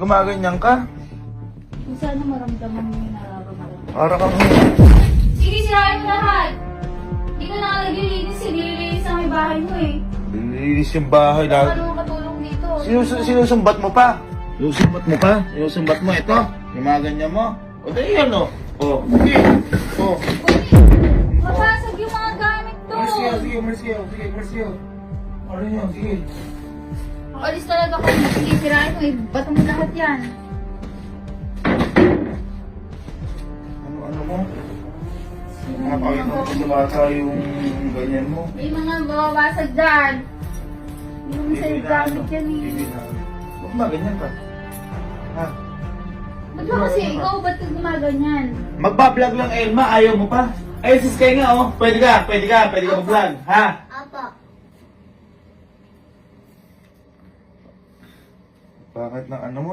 gumaganyan ka? Kung sana maramdaman mo yung nararamdaman. Para kang... Sige, sirain mo lahat. Hindi ka nakalagilinis, sinilinis ang may bahay mo eh. Linis yung bahay Baka lahat. naman katulong dito. Sinusumbat mo pa? Sinusumbat mo pa? Sinusumbat mo ito? Yung mga ganyan mo? O dahil yan o. O, sige. O. Mabasag yung mga gamit to. Marcio. Ano yun? Sige. Alis talaga kung sige, sirain mo eh. Bato mo lahat yan. Ano mo? Napakita mo sa bata yung ganyan mo. May mga mababasag dyan. Hindi mo sa'yo gamit yan eh. Huwag ba ganyan ka? Ha? Ba't ba kasi ikaw, ba't ka gumaganyan? Magbablog lang Elma, ayaw mo pa? Ay, sis kayo nga oh. Pwede ka mag-vlog. Ha? Apa. Bakit ng ano mo?